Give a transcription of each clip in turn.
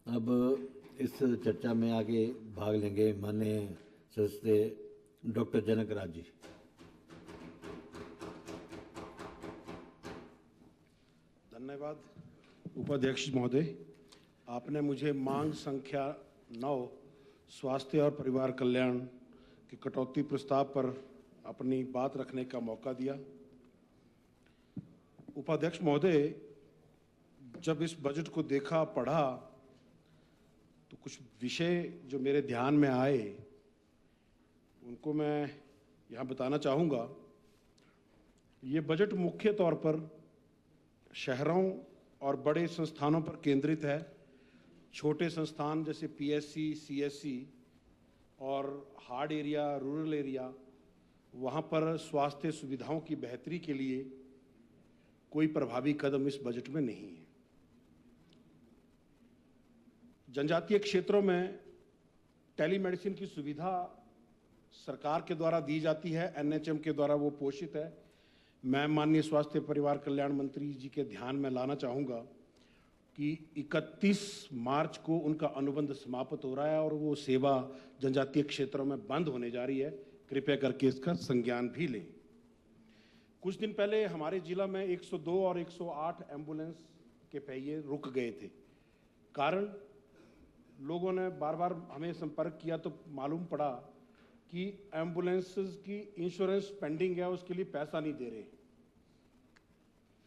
अब इस चर्चा में आगे भाग लेंगे माननीय सदस्य डॉक्टर जनक राज जी। धन्यवाद उपाध्यक्ष महोदय। आपने मुझे मांग संख्या 9 स्वास्थ्य और परिवार कल्याण के कटौती प्रस्ताव पर अपनी बात रखने का मौका दिया। उपाध्यक्ष महोदय, जब इस बजट को देखा पढ़ा तो कुछ विषय जो मेरे ध्यान में आए उनको मैं यहाँ बताना चाहूँगा। ये बजट मुख्य तौर पर शहरों और बड़े संस्थानों पर केंद्रित है। छोटे संस्थान जैसे पीएससी, सीएससी और हार्ड एरिया, रूरल एरिया, वहाँ पर स्वास्थ्य सुविधाओं की बेहतरी के लिए कोई प्रभावी कदम इस बजट में नहीं है। जनजातीय क्षेत्रों में टेलीमेडिसिन की सुविधा सरकार के द्वारा दी जाती है, एनएचएम के द्वारा वो पोषित है। मैं माननीय स्वास्थ्य परिवार कल्याण मंत्री जी के ध्यान में लाना चाहूँगा कि 31 मार्च को उनका अनुबंध समाप्त हो रहा है और वो सेवा जनजातीय क्षेत्रों में बंद होने जा रही है। कृपया करके इसका संज्ञान भी लें। कुछ दिन पहले हमारे जिला में 102 और 108 एम्बुलेंस के पहिए रुक गए थे। कारण लोगों ने बार बार हमें संपर्क किया तो मालूम पड़ा कि एम्बुलेंस की इंश्योरेंस पेंडिंग है, उसके लिए पैसा नहीं दे रहे।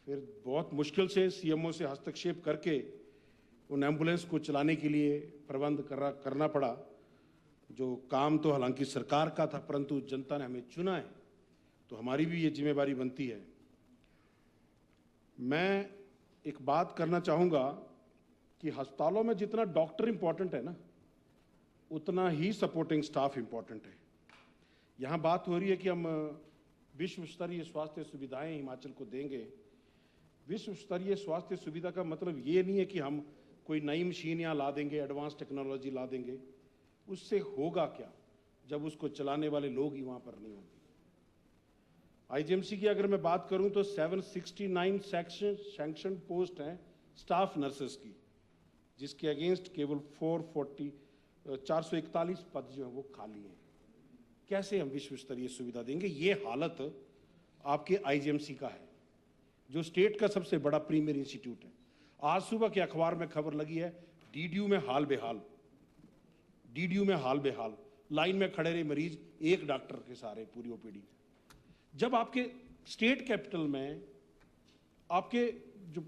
फिर बहुत मुश्किल से सीएमओ से हस्तक्षेप करके उन एम्बुलेंस को चलाने के लिए प्रबंध करना पड़ा। जो काम तो हालांकि सरकार का था, परंतु जनता ने हमें चुना है तो हमारी भी ये जिम्मेवारी बनती है। मैं एक बात करना चाहूँगा कि अस्पतालों में जितना डॉक्टर इंपॉर्टेंट है ना, उतना ही सपोर्टिंग स्टाफ इंपॉर्टेंट है। यहाँ बात हो रही है कि हम विश्व स्तरीय स्वास्थ्य सुविधाएं हिमाचल को देंगे। विश्व स्तरीय स्वास्थ्य सुविधा का मतलब ये नहीं है कि हम कोई नई मशीन यहाँ ला देंगे, एडवांस टेक्नोलॉजी ला देंगे। उससे होगा क्या जब उसको चलाने वाले लोग ही वहाँ पर नहीं होंगे। आईजीएमसी की अगर मैं बात करूँ तो 769 सैंक्शन पोस्ट हैं स्टाफ नर्सेस की, जिसके अगेंस्ट केवल 441 पद जो है वो खाली हैं। कैसे हम विश्व स्तरीय सुविधा देंगे? ये हालत आपके आईजीएमसी का है, जो स्टेट का सबसे बड़ा प्रीमियर इंस्टीट्यूट है। आज सुबह के अखबार में खबर लगी है, डीडीयू में हाल बेहाल, डीडीयू में हाल बेहाल। लाइन में खड़े रहे मरीज एक डॉक्टर के सहारे पूरी ओपीडी। जब आपके स्टेट कैपिटल में आपके जो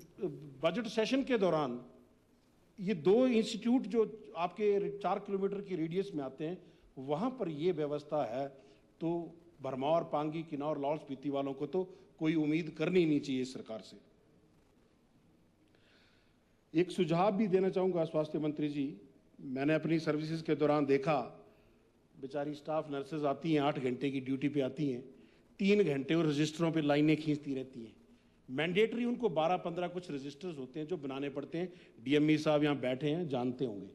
बजट सेशन के दौरान ये 2 इंस्टीट्यूट जो आपके 4 किलोमीटर की रेडियस में आते हैं, वहां पर ये व्यवस्था है, तो भरमौर, पांगी, किन्नौर, लाहौल स्पीति वालों को तो कोई उम्मीद करनी नहीं चाहिए सरकार से। एक सुझाव भी देना चाहूंगा स्वास्थ्य मंत्री जी। मैंने अपनी सर्विसेज के दौरान देखा, बेचारी स्टाफ नर्सेज आती हैं, 8 घंटे की ड्यूटी पे आती हैं, 3 घंटे और रजिस्टरों पे लाइनें खींचती रहती हैं। मैंडेटरी उनको 12-15 कुछ रजिस्टर्स होते हैं जो बनाने पड़ते हैं। डीएमई साहब यहाँ बैठे हैं, जानते होंगे।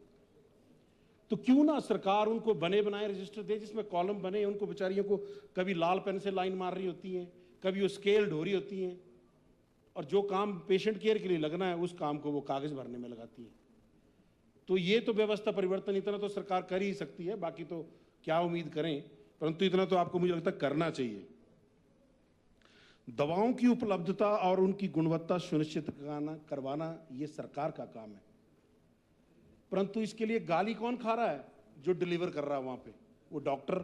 तो क्यों ना सरकार उनको बने बनाए रजिस्टर दे, जिसमें कॉलम बने। उनको बेचारियों को कभी लाल पेन से लाइन मार रही होती हैं, कभी वो स्केल ढो रही होती हैं, और जो काम पेशेंट केयर के लिए लगना है उस काम को वो कागज भरने में लगाती हैं। तो ये तो व्यवस्था परिवर्तन इतना तो सरकार कर ही सकती है, बाकी तो क्या उम्मीद करें, परंतु इतना तो आपको मुझे लगता है करना चाहिए। दवाओं की उपलब्धता और उनकी गुणवत्ता सुनिश्चित करवाना ये सरकार का काम है, परंतु इसके लिए गाली कौन खा रहा है? जो डिलीवर कर रहा है वहां पे, वो डॉक्टर।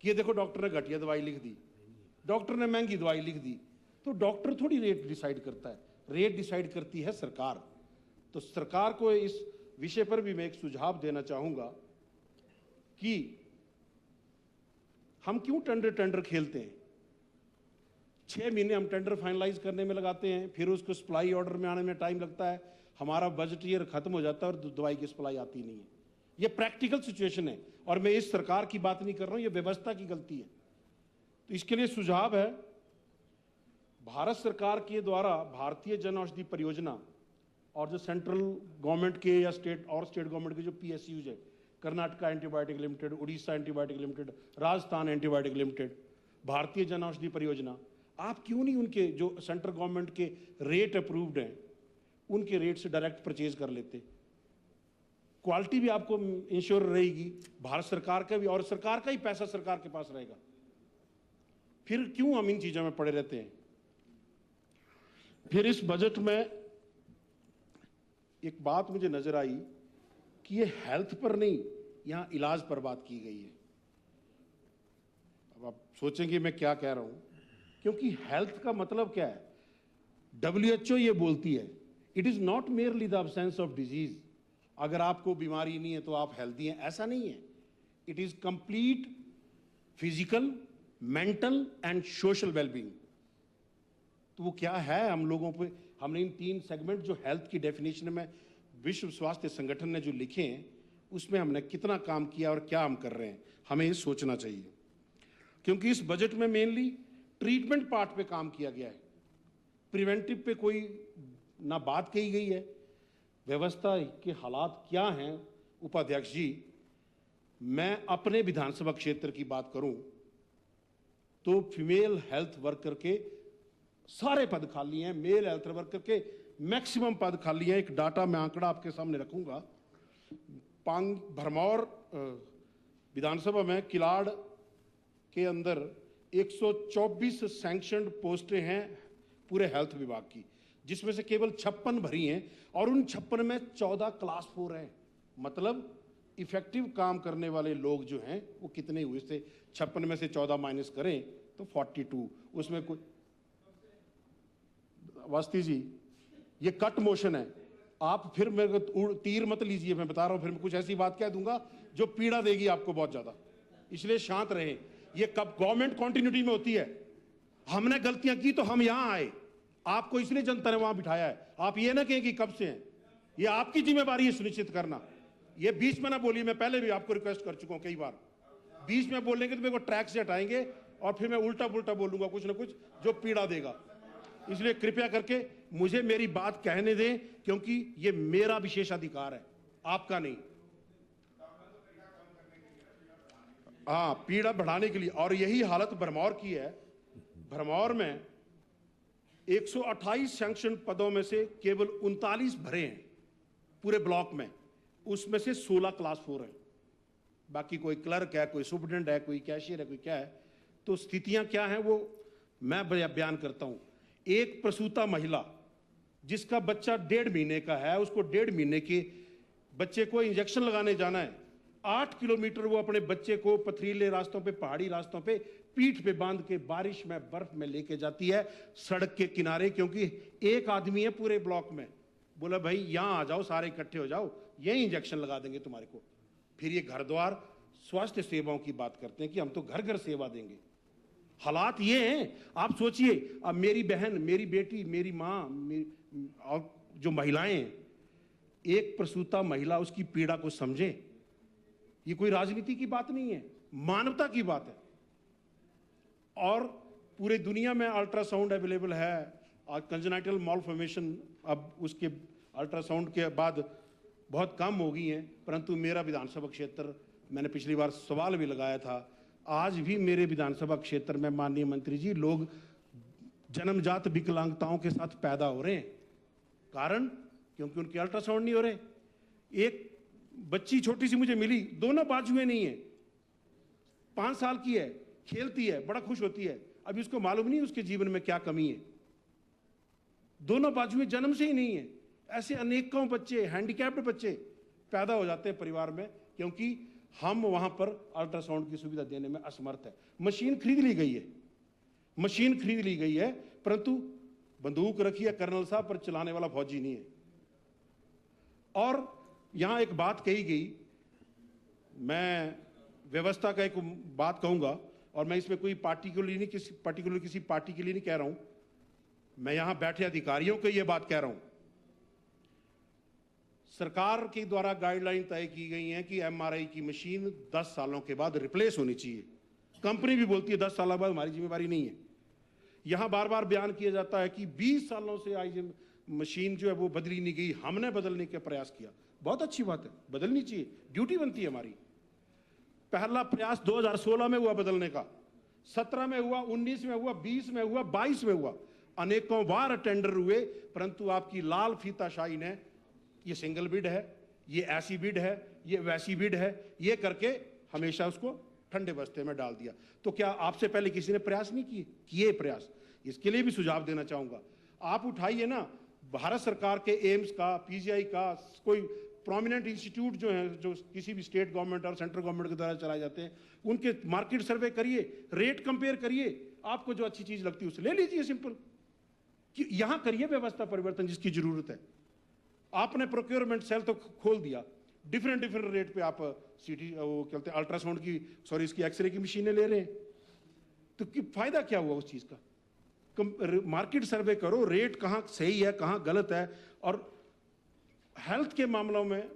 कि देखो डॉक्टर ने घटिया दवाई लिख दी, डॉक्टर ने महंगी दवाई लिख दी। तो डॉक्टर थोड़ी रेट डिसाइड करता है, रेट डिसाइड करती है सरकार। तो सरकार को इस विषय पर भी मैं एक सुझाव देना चाहूंगा कि हम क्यों टेंडर खेलते हैं। 6 महीने हम टेंडर फाइनलाइज करने में लगाते हैं, फिर उसको सप्लाई ऑर्डर में आने में टाइम लगता है, हमारा बजट ईयर खत्म हो जाता है और दवाई की सप्लाई आती नहीं है। ये प्रैक्टिकल सिचुएशन है, और मैं इस सरकार की बात नहीं कर रहा हूं, ये व्यवस्था की गलती है। तो इसके लिए सुझाव है, भारत सरकार के द्वारा भारतीय जन औषधि परियोजना और जो सेंट्रल गवर्नमेंट के या स्टेट गवर्नमेंट के जो पीएसयूज है, Karnataka antibiotic limited, Orissa antibiotic limited, Rajasthan antibiotic limited, भारतीय जन औषधि परियोजना, आप क्यों नहीं उनके जो सेंट्रल गवर्नमेंट के रेट अप्रूव्ड हैं उनके रेट से डायरेक्ट परचेज कर लेते? क्वालिटी भी आपको इंश्योर रहेगी, भारत सरकार का भी, और सरकार का ही पैसा सरकार के पास रहेगा। फिर क्यों हम इन चीजों में पड़े रहते हैं? फिर इस बजट में एक बात मुझे नजर आई कि ये हेल्थ पर नहीं, यहां इलाज पर बात की गई है। अब आप सोचेंगे मैं क्या कह रहा हूं, क्योंकि हेल्थ का मतलब क्या है? WHO ये बोलती है, it is not merely the absence of disease. अगर आपको बीमारी नहीं है तो आप हेल्दी हैं, ऐसा नहीं है। It is complete physical, mental and social wellbeing. तो वो क्या है हम लोगों पे? हमने इन 3 सेगमेंट जो हेल्थ की डेफिनेशन में विश्व स्वास्थ्य संगठन ने जो लिखे हैं, उसमें हमने कितना काम किया और क्या हम कर रहे हैं, हमें ये सोचना चाहिए। क्योंकि इस बजट में मेनली ट्रीटमेंट पार्ट पे काम किया गया है, प्रिवेंटिव पे कोई ना बात कही गई है। व्यवस्था के हालात क्या हैं उपाध्यक्ष जी? मैं अपने विधानसभा क्षेत्र की बात करूं तो फीमेल हेल्थ वर्कर के सारे पद खाली हैं, मेल हेल्थ वर्कर के मैक्सिमम पद खाली हैं। एक डाटा मैं आंकड़ा आपके सामने रखूंगा। भरमौर विधानसभा में किलाड़ के अंदर 124 सैंक्शनड पोस्टें हैं पूरे हेल्थ विभाग की, जिसमें से केवल 56 भरी हैं, और उन 56 में 14 क्लास 4 हैं। मतलब इफेक्टिव काम करने वाले लोग जो हैं वो कितने हुए? से 56 में से 14 माइनस करें तो 42। उसमें कोई वास्ती जी, ये कट मोशन है। आप फिर मेरे को तीर मत लीजिए, मैं बता रहा हूं, फिर मैं कुछ ऐसी बात कह दूंगा जो पीड़ा देगी आपको बहुत ज्यादा, इसलिए शांत रहे। ये कब गवर्नमेंट कॉन्टिन्यूटी में होती है? हमने गलतियां की तो हम यहां आए, आपको इसलिए जनता ने वहां बिठाया है। आप ये ना कहें कि कब से हैं, ये आपकी जिम्मेवारी है सुनिश्चित करना। ये बीच में ना बोलिए, मैं पहले भी आपको रिक्वेस्ट कर चुका हूं कई बार, बीच में बोलेंगे तो मेरे को ट्रैक से हटाएंगे और फिर मैं उल्टा पुल्टा बोलूंगा कुछ ना कुछ जो पीड़ा देगा। इसलिए कृपया करके मुझे मेरी बात कहने दें, क्योंकि ये मेरा विशेषाधिकार है, आपका नहीं। हाँ, पीड़ा बढ़ाने के लिए। और यही हालत भरमौर की है। भरमौर में 128 सैंक्शन पदों में से केवल 39 भरे हैं पूरे ब्लॉक में, उसमें से 16 क्लास 4 हैं। बाकी कोई क्लर्क है, कोई सुपरटेंडेंट है, कोई कैशियर है, कोई क्या है। तो स्थितियां क्या हैं वो मैं बयान करता हूं। एक प्रसूता महिला जिसका बच्चा 1.5 महीने का है, उसको 1.5 महीने के बच्चे को इंजेक्शन लगाने जाना है, 8 किलोमीटर वो अपने बच्चे को पथरीले रास्तों पे, पहाड़ी रास्तों पे पीठ पे बांध के बारिश में, बर्फ में लेके जाती है सड़क के किनारे, क्योंकि एक आदमी है पूरे ब्लॉक में। बोला भाई यहां आ जाओ, सारे इकट्ठे हो जाओ, यही इंजेक्शन लगा देंगे तुम्हारे को। फिर ये घर द्वार स्वास्थ्य सेवाओं की बात करते हैं कि हम तो घर घर सेवा देंगे। हालात ये हैं, आप सोचिए। अब मेरी बहन, मेरी बेटी, मेरी माँ, और जो महिलाएं हैं, एक प्रसूता महिला, उसकी पीड़ा को समझें। ये कोई राजनीति की बात नहीं है, मानवता की बात है। और पूरे दुनिया में अल्ट्रासाउंड अवेलेबल है। आज कंजेनाइटल मालफॉर्मेशन अब उसके अल्ट्रासाउंड के बाद बहुत कम हो गई हैं, परंतु मेरा विधानसभा क्षेत्र, मैंने पिछली बार सवाल भी लगाया था, आज भी मेरे विधानसभा क्षेत्र में माननीय मंत्री जी, लोग जन्मजात विकलांगताओं के साथ पैदा हो रहे हैं। कारण क्योंकि उनके अल्ट्रासाउंड नहीं हो रहे। एक बच्ची छोटी सी मुझे मिली, दोनों बाजुएं नहीं है, 5 साल की है, खेलती है, बड़ा खुश होती है। अभी उसको मालूम नहीं उसके जीवन में क्या कमी है, दोनों बाजुएं जन्म से ही नहीं है। ऐसे अनेकों बच्चे, हैंडीकैप्ड बच्चे पैदा हो जाते हैं परिवार में, क्योंकि हम वहां पर अल्ट्रासाउंड की सुविधा देने में असमर्थ है। मशीन खरीद ली गई है, मशीन खरीद ली गई है, परंतु बंदूक रखी है कर्नल साहब पर, चलाने वाला फौजी नहीं है। और यहां एक बात कही गई, मैं व्यवस्था का एक बात कहूंगा, और मैं इसमें कोई पार्टिकुलर किसी पार्टी के लिए नहीं कह रहा हूं, मैं यहां बैठे अधिकारियों को यह बात कह रहा हूं। सरकार के द्वारा गाइडलाइन तय की गई है कि MRI की मशीन 10 सालों के बाद रिप्लेस होनी चाहिए। कंपनी भी बोलती है 10 साल बाद हमारी जिम्मेवारी नहीं है। यहां बार बार बयान किया जाता है कि 20 सालों से आई मशीन जो है वो बदली नहीं गई, हमने बदलने का प्रयास किया। बहुत अच्छी बात है, बदलनी चाहिए, ड्यूटी बनती है हमारी। पहला प्रयास 2016 में हुआ बदलने का, 17 में हुआ, 19 में हुआ, 20 में हुआ, 22 में हुआ, अनेकों बार टेंडर हुए, परंतु आपकी लाल फीताशाही ने, ये सिंगल बिड है, ये ऐसी बिड है, ये वैसी बिड है, ये करके हमेशा उसको ठंडे बस्ते में डाल दिया। तो क्या आपसे पहले किसी ने प्रयास नहीं किए प्रयास? इसके लिए भी सुझाव देना चाहूंगा। आप उठाइए ना, भारत सरकार के एम्स का, पीजीआई का, कोई प्रोमिनेंट इंस्टीट्यूट जो है, जो किसी भी स्टेट गवर्नमेंट और सेंट्रल गवर्नमेंट के द्वारा चलाए जाते हैं, उनके मार्केट सर्वे करिए, रेट कंपेयर करिए, आपको जो अच्छी चीज लगती है उसे ले लीजिए। सिंपल कि यहां करिए व्यवस्था परिवर्तन जिसकी जरूरत है। आपने प्रोक्योरमेंट सेल तो खोल दिया, डिफरेंट रेट पे आप सीटी वो कहते हैं अल्ट्रासाउंड की, सॉरी इसकी एक्सरे की मशीनें ले रहे हैं, तो फायदा क्या हुआ उस चीज का? मार्केट सर्वे करो, रेट कहां सही है कहां गलत है। और हेल्थ के मामलों में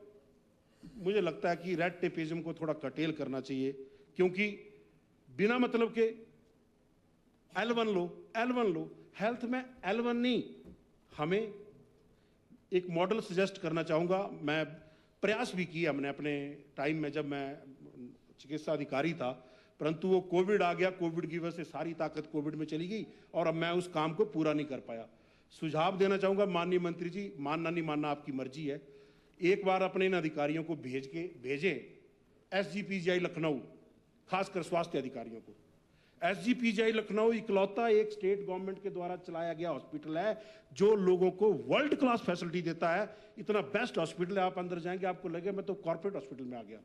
मुझे लगता है कि रेड टेपिज्म को थोड़ा कटेल करना चाहिए, क्योंकि बिना मतलब के L1 लो, हेल्थ में L1 नहीं। हमें एक मॉडल सजेस्ट करना चाहूंगा। मैं प्रयास भी किया हमने अपने टाइम में जब मैं चिकित्सा अधिकारी था, परंतु वो कोविड आ गया, कोविड की वजह से सारी ताकत कोविड में चली गई और अब मैं उस काम को पूरा नहीं कर पाया। सुझाव देना चाहूंगा माननीय मंत्री जी, मानना नहीं मानना आपकी मर्जी है, एक बार अपने इन अधिकारियों को भेजें SGPGI लखनऊ, खासकर स्वास्थ्य अधिकारियों को। SGPGI लखनऊ इकलौता एक स्टेट गवर्नमेंट के द्वारा चलाया गया हॉस्पिटल है जो लोगों को वर्ल्ड क्लास फैसिलिटी देता है। इतना बेस्ट हॉस्पिटल है, आप अंदर जाएंगे आपको लगे मैं तो कॉर्पोरेट हॉस्पिटल में आ गया।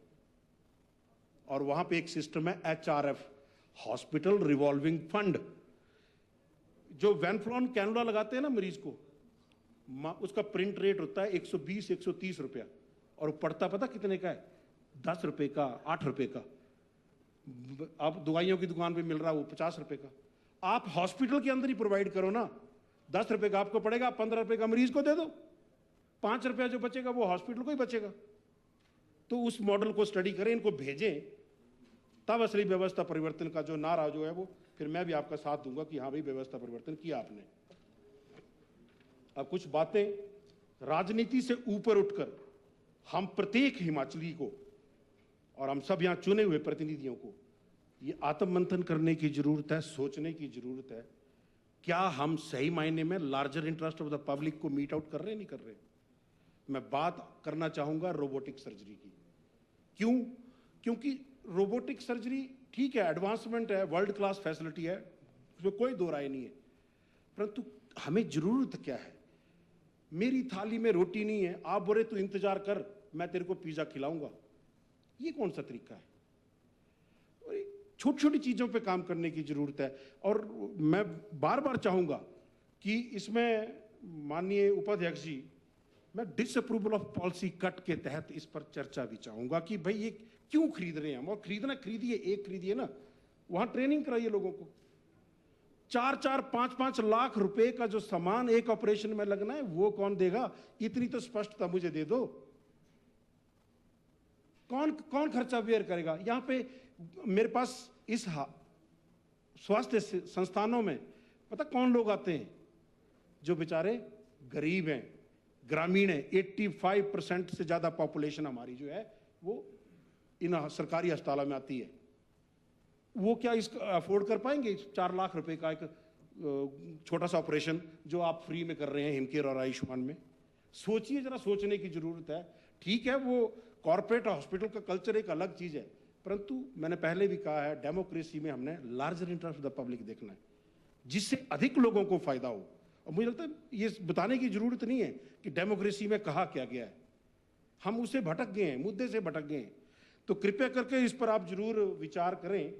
और वहां पे एक सिस्टम है HRF, हॉस्पिटल रिवॉल्विंग फंड। जो वेनफ्लॉन कैनुला लगाते हैं ना मरीज को, उसका प्रिंट रेट होता है 120-130 रुपया, और पड़ता पता कितने का है? 10 रुपए का, 8 रुपए का। अब दवाइयों की दुकान पे मिल रहा है वो 50 रुपए का। आप हॉस्पिटल के अंदर ही प्रोवाइड करो ना, 10 रुपए का आपको पड़ेगा, 15 रुपए का मरीज को दे दो, 5 रुपया जो बचेगा वो हॉस्पिटल को ही बचेगा। तो उस मॉडल को स्टडी करें, इनको भेजें, तब असली व्यवस्था परिवर्तन का जो नारा जो है वो, फिर मैं भी आपका साथ दूंगा कि हाँ भाई व्यवस्था परिवर्तन किया आपने। अब कुछ बातें राजनीति से ऊपर उठकर हम प्रत्येक हिमाचली को और हम सब यहां चुने हुए प्रतिनिधियों को ये आत्ममंथन करने की जरूरत है, सोचने की जरूरत है, क्या हम सही मायने में larger interest of the public को मीट आउट कर रहे हैं, नहीं कर रहे? मैं बात करना चाहूंगा रोबोटिक सर्जरी की। क्यों? क्योंकि रोबोटिक सर्जरी ठीक है, एडवांसमेंट है, वर्ल्ड क्लास फैसिलिटी है, उसमें कोई दो राय नहीं है, परंतु हमें जरूरत क्या है? मेरी थाली में रोटी नहीं है, आप बोले तू इंतजार कर मैं तेरे को पिज्जा खिलाऊंगा, ये कौन सा तरीका है? छोटी छोटी चीजों पे काम करने की जरूरत है। और मैं बार बार चाहूंगा कि इसमें माननीय उपाध्यक्ष जी, मैं डिसअप्रूवल ऑफ पॉलिसी कट के तहत इस पर चर्चा भी चाहूंगा कि भाई ये क्यों खरीद रहे हैं हम? और खरीदिए, एक खरीदिए ना, वहां ट्रेनिंग कराइए लोगों को। 4-4, 5-5 लाख रुपए का जो सामान एक ऑपरेशन में लगना है वो कौन देगा? इतनी तो स्पष्टता मुझे दे दो। कौन खर्चा बेयर करेगा? यहां पे मेरे पास इस स्वास्थ्य संस्थानों में पता कौन लोग आते हैं? जो बेचारे गरीब हैं, ग्रामीण हैं। 85% से ज्यादा पॉपुलेशन हमारी जो है वो इन सरकारी अस्पतालों में आती है। वो क्या इसको अफोर्ड कर पाएंगे? 4 लाख रुपए का एक छोटा सा ऑपरेशन जो आप फ्री में कर रहे हैं हिमकेयर और आयुष्मान में? सोचिए जरा, सोचने की जरूरत है। ठीक है, वो कॉर्पोरेट हॉस्पिटल का कल्चर एक अलग चीज है, परंतु मैंने पहले भी कहा है, डेमोक्रेसी में हमने larger interest of the public देखना है, जिससे अधिक लोगों को फायदा हो। और मुझे लगता है ये बताने की जरूरत नहीं है कि डेमोक्रेसी में कहा क्या गया है, हम उससे भटक गए हैं, मुद्दे से भटक गए हैं। तो कृपया करके इस पर आप जरूर विचार करें।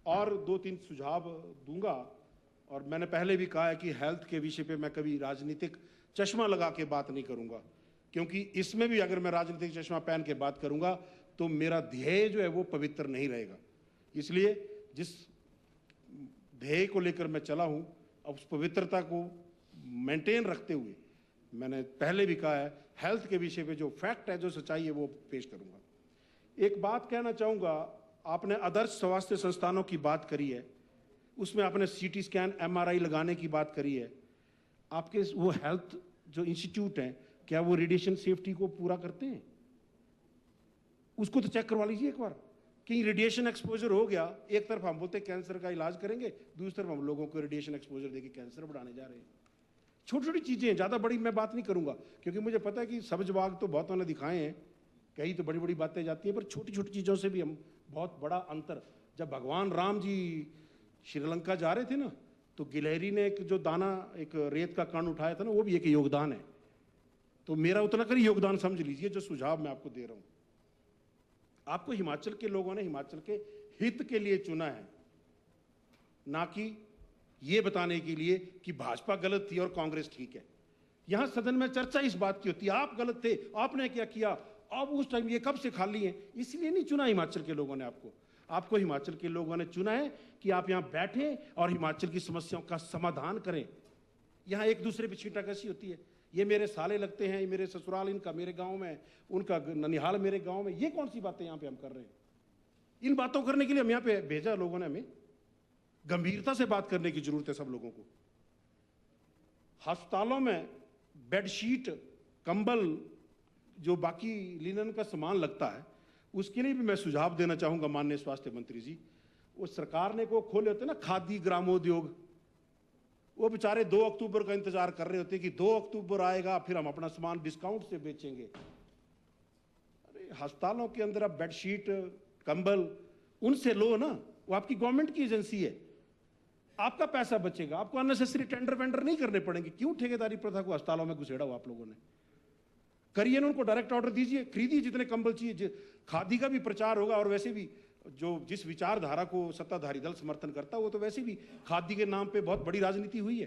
और 2-3 सुझाव दूंगा। और मैंने पहले भी कहा है कि हेल्थ के विषय पे मैं कभी राजनीतिक चश्मा लगा के बात नहीं करूंगा, क्योंकि इसमें भी अगर मैं राजनीतिक चश्मा पहन के बात करूंगा तो मेरा ध्येय जो है वो पवित्र नहीं रहेगा। इसलिए जिस ध्येय को लेकर मैं चला हूं, अब उस पवित्रता को मेंटेन रखते हुए मैंने पहले भी कहा है, हेल्थ के विषय पे जो फैक्ट है, जो सच्चाई है, वो पेश करूंगा। एक बात कहना चाहूंगा, आपने आदर्श स्वास्थ्य संस्थानों की बात करी है, उसमें आपने CT स्कैन, MRI लगाने की बात करी है। आपके वो हेल्थ जो इंस्टीट्यूट हैं, क्या वो रेडिएशन सेफ्टी को पूरा करते हैं? उसको तो चेक करवा लीजिए एक बार। कि रेडिएशन एक्सपोजर हो गया, एक तरफ हम बोलते हैं कैंसर का इलाज करेंगे, दूसरी तरफ हम लोगों को रेडिएशन एक्सपोजर देके कैंसर बढ़ाने जा रहे हैं। छोटी छोटी चीजें, ज्यादा बड़ी मैं बात नहीं करूंगा, क्योंकि मुझे पता है कि सब जवाब तो बहुतों ने दिखाए हैं, कई तो बड़ी बड़ी बातें जाती हैं, पर छोटी छोटी चीज़ों से भी हम बहुत बड़ा अंतर। जब भगवान राम जी श्रीलंका जा रहे थे ना, तो गिलहरी ने एक जो दाना, एक रेत का कण उठाया था ना, वो भी एक योगदान है। तो मेरा उतना कर योगदान समझ लीजिए जो सुझाव मैं आपको दे रहा हूं। आपको हिमाचल के लोगों ने हिमाचल के हित के लिए चुना है, ना कि ये बताने के लिए कि भाजपा गलत थी और कांग्रेस ठीक है। यहां सदन में चर्चा इस बात की होती है, आप गलत थे, आपने क्या किया, अब उस टाइम ये कब से खाली है। इसलिए नहीं चुना हिमाचल के लोगों ने आपको। आपको हिमाचल के लोगों ने चुना है कि आप यहां बैठें और हिमाचल की समस्याओं का समाधान करें। यहां एक दूसरे पर छींटाकशी होती है, ये मेरे साले लगते हैं, ये मेरे ससुराल इनका मेरे गांव में, उनका ननिहाल मेरे गांव में। ये कौन सी बातें यहां पे हम कर रहे हैं? इन बातों करने के लिए हम यहां पे भेजा लोगों ने हमें। गंभीरता से बात करने की जरूरत है सब लोगों को। अस्पतालों में बेडशीट, कंबल, जो बाकी लिनन का सामान लगता है, उसके लिए भी मैं सुझाव देना चाहूंगा माननीय स्वास्थ्य मंत्री जी। वो सरकार ने को खोले होते ना खादी ग्रामोद्योग, वो बेचारे 2 अक्टूबर का इंतजार कर रहे होते कि 2 अक्टूबर आएगा फिर हम अपना सामान डिस्काउंट से बेचेंगे। अरे अस्पतालों के अंदर आप बेडशीट, कंबल उनसे लो ना, वो आपकी गवर्नमेंट की एजेंसी है, आपका पैसा बचेगा, आपको अननेसेसरी टेंडर वेंडर नहीं करने पड़ेंगे। क्यों ठेकेदारी प्रथा को अस्पतालों में घुसेड़ा हो आप लोगों ने? करिए ना, उनको डायरेक्ट ऑर्डर दीजिए, खरीदिए जितने कंबल चाहिए। खादी का भी प्रचार होगा, और वैसे भी जो जिस विचारधारा को सत्ताधारी दल समर्थन करता है, वो तो वैसे भी खादी के नाम पे बहुत बड़ी राजनीति हुई है।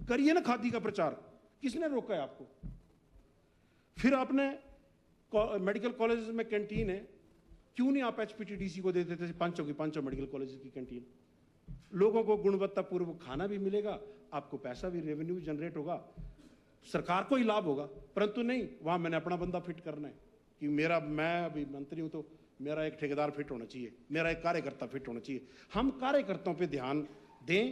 करिए ना खादी का प्रचार, किसने रोका है आपको? फिर आपने मेडिकल कॉलेज में कैंटीन है, क्यों नहीं आप एचपीटीडीसी को दे देते? पांचों मेडिकल कॉलेज की कैंटीन, लोगों को गुणवत्तापूर्व खाना भी मिलेगा, आपको पैसा भी, रेवेन्यू जनरेट होगा, सरकार को ही लाभ होगा। परंतु नहीं, वहां मैंने अपना बंदा फिट करना है कि मैं अभी मंत्री हूं तो मेरा एक ठेकेदार फिट होना चाहिए, मेरा एक कार्यकर्ता फिट होना चाहिए। हम कार्यकर्ताओं पे ध्यान दें,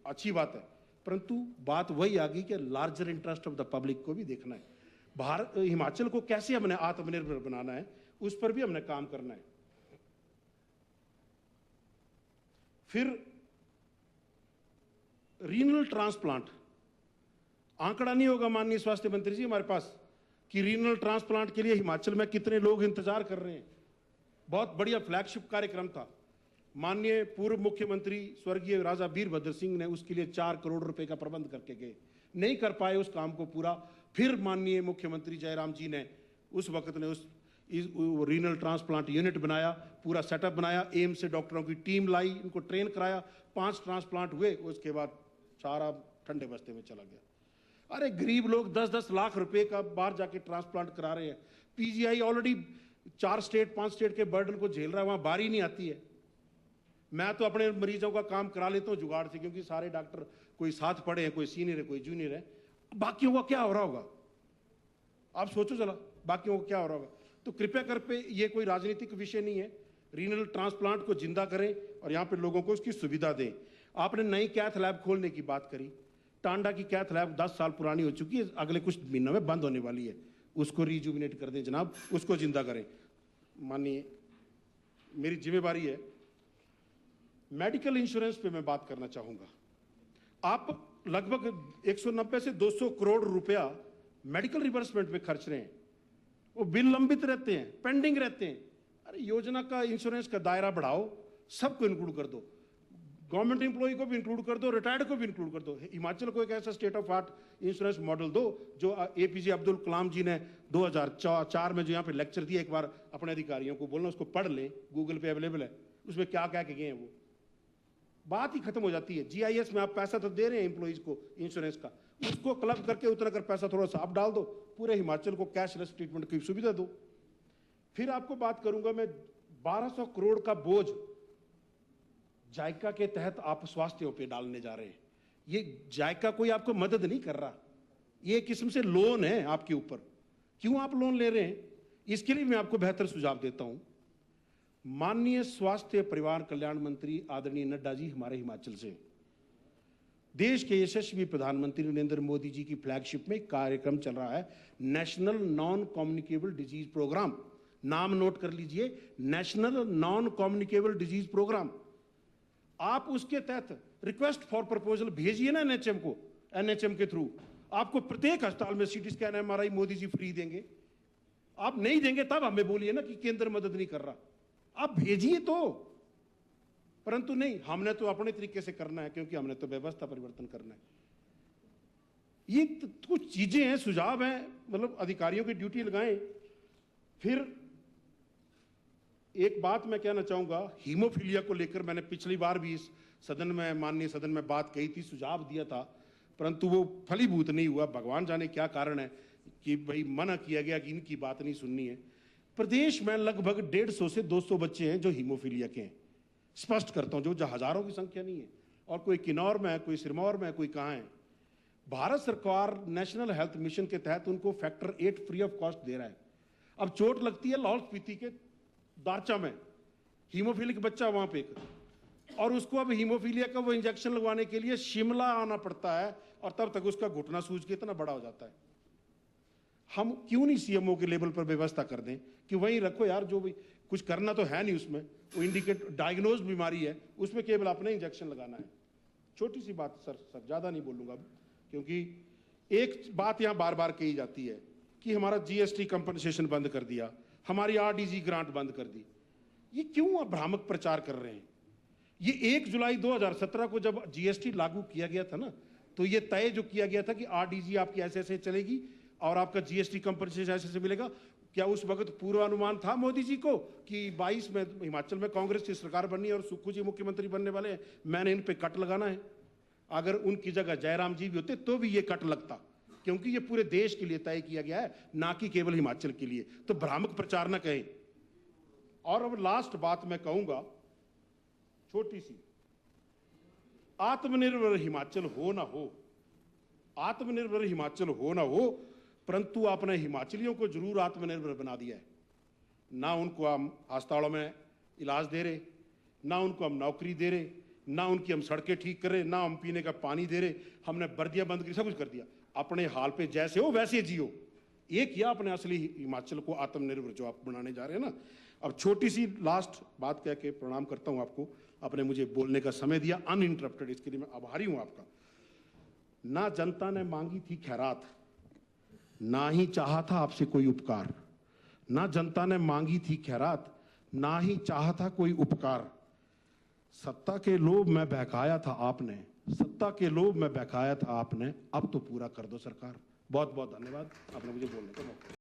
अच्छी बात है, परंतु बात वही आ गई कि larger interest of the public को भी देखना है। हिमाचल को कैसे हमने आत्मनिर्भर बनाना है, उस पर भी हमने काम करना है। फिर रीनल ट्रांसप्लांट, आंकड़ा नहीं होगा माननीय स्वास्थ्य मंत्री जी हमारे पास कि रीनल ट्रांसप्लांट के लिए हिमाचल में कितने लोग इंतजार कर रहे हैं। बहुत बढ़िया फ्लैगशिप कार्यक्रम था, माननीय पूर्व मुख्यमंत्री स्वर्गीय राजा वीरभद्र सिंह ने उसके लिए 4 करोड़ रुपए का प्रबंध करके गए, नहीं कर पाए उस काम को पूरा। फिर माननीय मुख्यमंत्री जयराम जी ने उस वक्त ने उस रीनल ट्रांसप्लांट यूनिट बनाया, पूरा सेटअप बनाया, एम्स से डॉक्टरों की टीम लाई, इनको ट्रेन कराया, 5 ट्रांसप्लांट हुए, उसके बाद सारा ठंडे बस्ते में चला गया। अरे गरीब लोग 10-10 लाख रुपए का बाहर जाके ट्रांसप्लांट करा रहे हैं। पीजीआई ऑलरेडी 4 स्टेट 5 स्टेट के बर्डन को झेल रहा है, वहां बारी नहीं आती है। मैं तो अपने मरीजों का काम करा लेता हूं जुगाड़ से, क्योंकि सारे डॉक्टर कोई साथ पढ़े हैं, कोई सीनियर है, कोई जूनियर है। बाकियों का क्या हो रहा होगा आप सोचो जरा, बाकियों को क्या हो रहा होगा। तो कृपया कर पे ये कोई राजनीतिक विषय नहीं है, रीनल ट्रांसप्लांट को जिंदा करें और यहाँ पे लोगों को उसकी सुविधा दें। आपने नई कैथ लैब खोलने की बात करी, टांडा की कैथ लैब 10 साल पुरानी हो चुकी है, अगले कुछ महीनों में बंद होने वाली है, उसको रिजुविनेट कर दें जनाब, उसको जिंदा करें। मानिए मेरी जिम्मेवारी है। मेडिकल इंश्योरेंस पे मैं बात करना चाहूंगा। आप लगभग 190 से 200 करोड़ रुपया मेडिकल रिवर्समेंट पे खर्च रहे हैं, वो बिल लंबित रहते हैं, पेंडिंग रहते हैं। अरे योजना का इंश्योरेंस का दायरा बढ़ाओ, सबको इंक्लूड कर दो, गवर्नमेंट एम्प्लॉय को भी इंक्लूड कर दो, रिटायर्ड को भी इंक्लूड कर दो। हिमाचल को एक ऐसा state of art insurance model दो जो एपीजे अब्दुल कलाम जी ने 2004 में जो यहाँ पे लेक्चर दिया, एक बार अपने अधिकारियों को बोलना उसको पढ़ लें, गूगल पे अवेलेबल है, उसमें क्या क्या गए हैं वो बात ही खत्म हो जाती है। जीआईएस में आप पैसा तो दे रहे हैं एम्प्लॉइज को इंश्योरेंस का, उसको क्लब करके उतना कर पैसा थोड़ा सा आप डाल दो, पूरे हिमाचल को कैशलेस ट्रीटमेंट की सुविधा दो। फिर आपको बात करूंगा मैं 1200 करोड़ का बोझ जायका के तहत आप स्वास्थ्य पे डालने जा रहे हैं। ये जायका कोई आपको मदद नहीं कर रहा, ये एक किस्म से लोन है आपके ऊपर। क्यों आप लोन ले रहे हैं, इसके लिए मैं आपको बेहतर सुझाव देता हूं। माननीय स्वास्थ्य परिवार कल्याण मंत्री आदरणीय नड्डा जी हमारे हिमाचल से, देश के यशस्वी प्रधानमंत्री नरेंद्र मोदी जी की फ्लैगशिप में कार्यक्रम चल रहा है, national non communicable disease program. नाम नोट कर लीजिए, national non communicable disease program. आप उसके तहत रिक्वेस्ट फॉर प्रपोजल भेजिए ना एनएचएम को, एनएचएम के थ्रू आपको प्रत्येक अस्पताल में CT scan MRI Modi ji free देंगे। आप नहीं देंगे तब हमें बोलिए ना कि केंद्र मदद नहीं कर रहा, आप भेजिए तो। परंतु नहीं, हमने तो अपने तरीके से करना है, क्योंकि हमने तो व्यवस्था परिवर्तन करना है। ये कुछ चीजें हैं, सुझाव हैं, मतलब अधिकारियों की ड्यूटी लगाएं। फिर एक बात मैं कहना चाहूंगा, हीमोफीलिया को लेकर मैंने पिछली बार भी इस सदन में, माननीय सदन में बात कही थी, सुझाव दिया था, परंतु वो फलीभूत नहीं हुआ। भगवान जाने क्या कारण है कि भाई मना किया गया कि इनकी बात नहीं सुननी है। प्रदेश में लगभग 150 से 200 बच्चे हैं जो हीमोफीलिया के हैं। स्पष्ट करता हूं, जो हजारों की संख्या नहीं है, और कोई किन्नौर में है, कोई सिरमौर में है, कोई कहां है। भारत सरकार नेशनल हेल्थ मिशन के तहत उनको फैक्टर 8 फ्री ऑफ कॉस्ट दे रहा है। अब चोट लगती है लाहौल स्पीति के दारचा में, हीमोफीलिक बच्चा वहां पे, और उसको अब हीमोफीलिया का वो इंजेक्शन लगवाने के लिए शिमला आना पड़ता है, और तब तक उसका घुटना सूज के इतना बड़ा हो जाता है। हम क्यों नहीं सीएमओ के लेवल पर व्यवस्था कर दें कि वहीं रखो यार, जो भी कुछ करना तो है नहीं उसमें, वो इंडिकेट डायग्नोज बीमारी है, उसमें केवल अपने इंजेक्शन लगाना है। छोटी सी बात सर ज्यादा नहीं बोलूंगा अब, क्योंकि एक बात यहां बार बार कही जाती है कि हमारा जीएसटी कंपनसेशन बंद कर दिया, हमारी आरडीजी ग्रांट बंद कर दी। ये क्यों आप भ्रामक प्रचार कर रहे हैं? ये 1 जुलाई 2017 को जब जीएसटी लागू किया गया था ना, तो ये तय जो किया गया था कि आरडीजी आपकी ऐसे ऐसे चलेगी और आपका जीएसटी कंपनसेशन ऐसे ऐसे मिलेगा। क्या उस वक्त पूर्वानुमान था मोदी जी को कि 22 में हिमाचल में कांग्रेस की सरकार बननी है और सुक्खू जी मुख्यमंत्री बनने वाले हैं, मैंने इन पे कट लगाना है? अगर उनकी जगह जयराम जी भी होते तो भी ये कट लगता, क्योंकि ये पूरे देश के लिए तय किया गया है, ना कि केवल हिमाचल के लिए। तो भ्रामक प्रचार ना कहें। और अब लास्ट बात मैं कहूंगा, छोटी सी, आत्मनिर्भर हिमाचल हो ना हो, आत्मनिर्भर हिमाचल हो ना हो, परंतु आपने हिमाचलियों को जरूर आत्मनिर्भर बना दिया है। ना उनको हम अस्पतालों में इलाज दे रहे, ना उनको हम नौकरी दे रहे, ना उनकी हम सड़कें ठीक कर रहे, ना हम पीने का पानी दे रहे, हमने वर्दियां बंद की, सब कुछ कर दिया। अपने हाल पे जैसे हो वैसे जियो। ये किया अपने असली हिमाचल को आत्मनिर्भर जो आप बनाने जा रहे हैं ना। अब छोटी सी लास्ट बात कह के प्रणाम करता हूं आपको, आपने मुझे बोलने का समय दिया अनइंटरप्टेड, इसके लिए मैं आभारी हूं आपका। ना जनता ने मांगी थी खैरात, ना ही चाहा था आपसे कोई उपकार। ना जनता ने मांगी थी खैरात, ना ही चाहा था कोई उपकार। सत्ता के लोभ में बहकाया था आपने, सत्ता के लोभ में बहकाया था आपने, अब तो पूरा कर दो सरकार। बहुत बहुत धन्यवाद, आपने मुझे बोलने का मौका दिया।